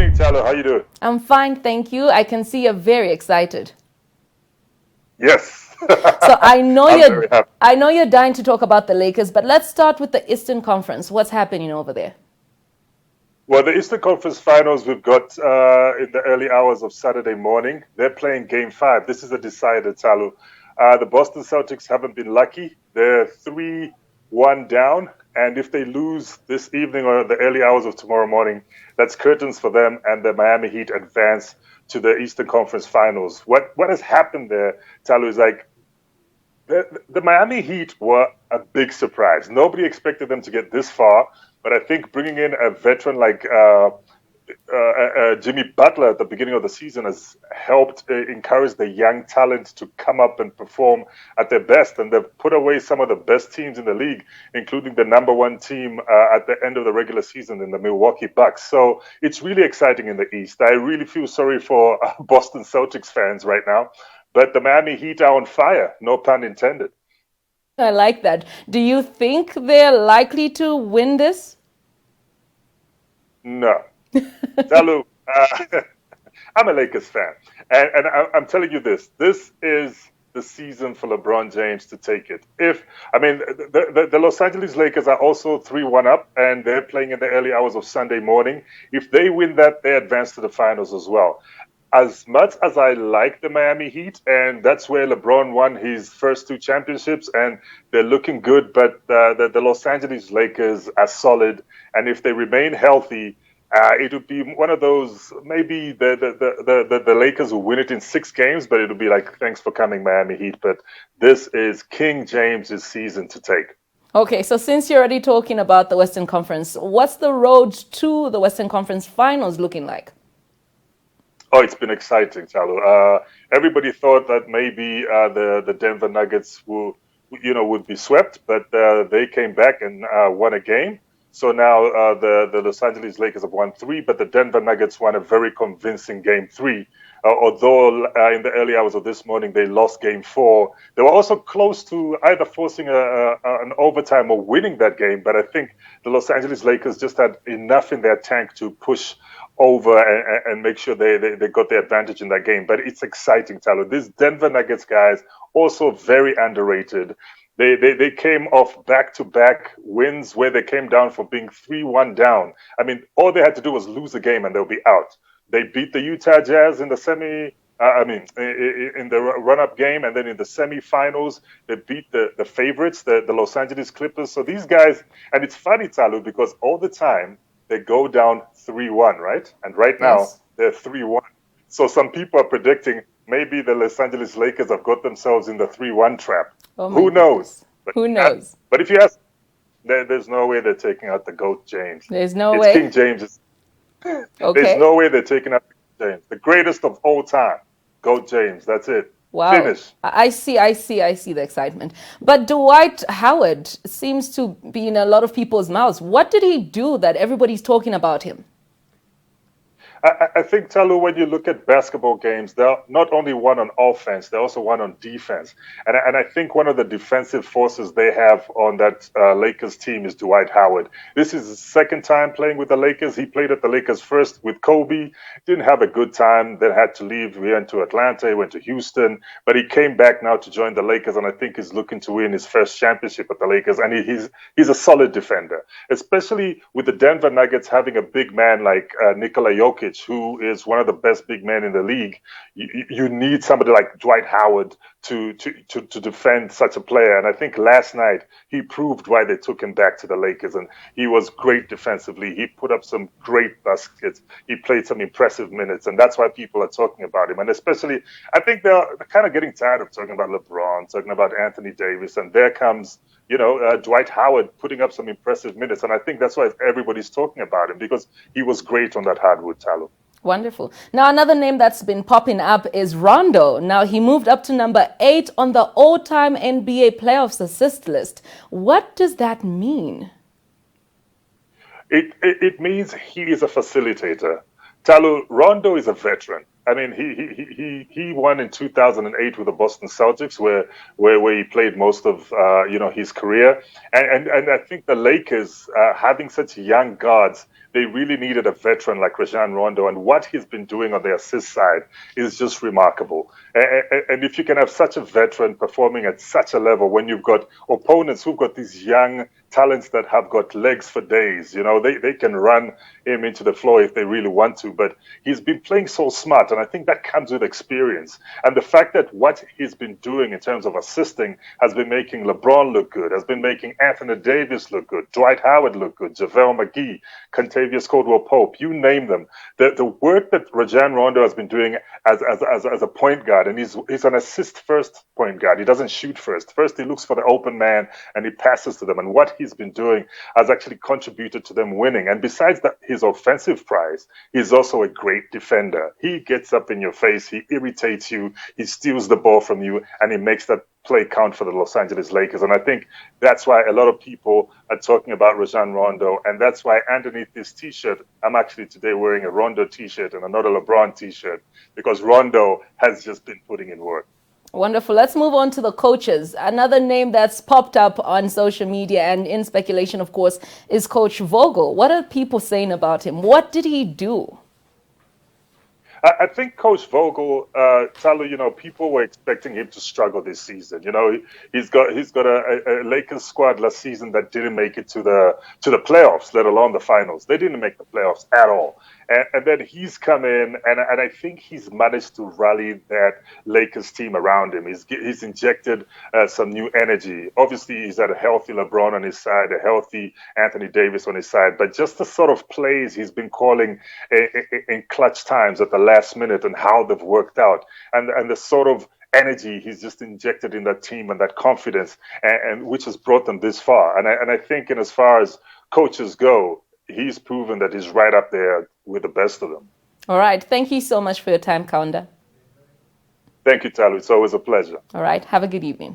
morning, Talo. How you doing? I'm fine, thank you. I can see you're very excited. Yes. So I know I'm you're very happy. I know you're dying to talk about the Lakers, but let's start with the Eastern Conference. What's happening over there? Well, the Eastern Conference Finals we've got in the early hours of Saturday morning. They're playing Game 5. This is a decider, Talo. The Boston Celtics haven't been lucky. They're 3-1 down. And if they lose this evening or the early hours of tomorrow morning, that's curtains for them, and the Miami Heat advance to the Eastern Conference Finals. What has happened there, Talo, is like the Miami Heat were a big surprise. Nobody expected them to get this far, but I think bringing in a veteran like Jimmy Butler at the beginning of the season has helped encourage the young talent to come up and perform at their best. And they've put away some of the best teams in the league, including the number one team at the end of the regular season in the Milwaukee Bucks. So it's really exciting in the East. I really feel sorry for Boston Celtics fans right now. But the Miami Heat are on fire, no pun intended. I like that. Do you think they're likely to win this? No. Salu, I'm a Lakers fan. And I'm telling you this. This is the season for LeBron James to take it. The Los Angeles Lakers are also 3-1 up, and they're playing in the early hours of Sunday morning. If they win that, they advance to the finals as well. As much as I like the Miami Heat, and that's where LeBron won his first two championships, and they're looking good, but the Los Angeles Lakers are solid, and if they remain healthy, it would be one of those, maybe the Lakers will win it in 6 games, but it would be like, thanks for coming, Miami Heat. But this is King James's season to take. Okay, so since you're already talking about the Western Conference, what's the road to the Western Conference Finals looking like? Oh, it's been exciting, Chalo. Everybody thought that maybe the Denver Nuggets would be swept, but they came back and won a game. So now the Los Angeles Lakers have won 3, but the Denver Nuggets won a very convincing game 3. Although in the early hours of this morning they lost game 4, they were also close to either forcing an overtime or winning that game. But I think the Los Angeles Lakers just had enough in their tank to push over and make sure they got the advantage in that game. But it's exciting, Tyler. These Denver Nuggets guys also very underrated. They came off back-to-back wins where they came down for being 3-1 down. I mean, all they had to do was lose a game and they'll be out. They beat the Utah Jazz in the in the run-up game, and then in the semifinals, they beat the favorites, the Los Angeles Clippers. So these guys, and it's funny, Talu, because all the time they go down 3-1, right? And right now Yes. they're 3-1. So some people are predicting maybe the Los Angeles Lakers have got themselves in the 3-1 trap. Oh my Who knows? goodness. Who knows? But if you ask, there's no way they're taking out the GOAT James. There's no It's way. King James. There's Okay. no way they're taking out James, the greatest of all time. GOAT James. That's it. Wow. Finish. I see the excitement. But Dwight Howard seems to be in a lot of people's mouths. What did he do that everybody's talking about him? I think, Talu, when you look at basketball games, they're not only one on offense, they're also one on defense. And I think one of the defensive forces they have on that Lakers team is Dwight Howard. This is his second time playing with the Lakers. He played at the Lakers first with Kobe, didn't have a good time, then had to leave. He went to Atlanta, he went to Houston, but he came back now to join the Lakers, and I think he's looking to win his first championship at the Lakers. And he's a solid defender, especially with the Denver Nuggets having a big man like Nikola Jokic, who is one of the best big men in the league. You need somebody like Dwight Howard to defend such a player. And I think last night he proved why they took him back to the Lakers. And he was great defensively. He put up some great baskets. He played some impressive minutes. And that's why people are talking about him. And especially, I think they're kind of getting tired of talking about LeBron, talking about Anthony Davis. And there comes Dwight Howard putting up some impressive minutes. And I think that's why everybody's talking about him, because he was great on that hardwood, Talo. Wonderful. Now, another name that's been popping up is Rondo. Now, he moved up to number 8 on the all-time NBA playoffs assist list. What does that mean? It means he is a facilitator. Talu, Rondo is a veteran. I mean, he won in 2008 with the Boston Celtics, where he played most of his career, and I think the Lakers having such young guards, they really needed a veteran like Rajon Rondo, and what he's been doing on the assist side is just remarkable. And if you can have such a veteran performing at such a level when you've got opponents who've got these young talents that have got legs for days, they can run him into the floor if they really want to, but he's been playing so smart, and I think that comes with experience. And the fact that what he's been doing in terms of assisting has been making LeBron look good, has been making Anthony Davis look good, Dwight Howard look good, JaVale McGee, Contavious Caldwell-Pope, you name them. The work that Rajon Rondo has been doing as a point guard, and he's an assist-first point guard. He doesn't shoot first. First, he looks for the open man, and he passes to them. And what he's been doing has actually contributed to them winning. And besides his offensive prize, he's also a great defender. He gets up in your face, he irritates you, he steals the ball from you, and he makes that play count for the Los Angeles Lakers. And I think that's why a lot of people are talking about Rajon Rondo, and that's why underneath this T-shirt, I'm actually today wearing a Rondo T-shirt and another LeBron T-shirt, because Rondo has just been putting in work. Wonderful. Let's move on to the coaches. Another name that's popped up on social media and in speculation, of course, is Coach Vogel. What are people saying about him? What did he do? I think Coach Vogel, Talo, people were expecting him to struggle this season. He's got a Lakers squad last season that didn't make it to the playoffs, let alone the finals. They didn't make the playoffs at all. And then he's come in, and I think he's managed to rally that Lakers team around him. He's injected some new energy. Obviously, he's had a healthy LeBron on his side, a healthy Anthony Davis on his side, but just the sort of plays he's been calling in clutch times at the last minute and how they've worked out, and the sort of energy he's just injected in that team and that confidence, and which has brought them this far. And I think, in as far as coaches go, he's proven that he's right up there with the best of them. All right. Thank you so much for your time, Kaunda. Thank you, Talu. It's always a pleasure. All right. Have a good evening.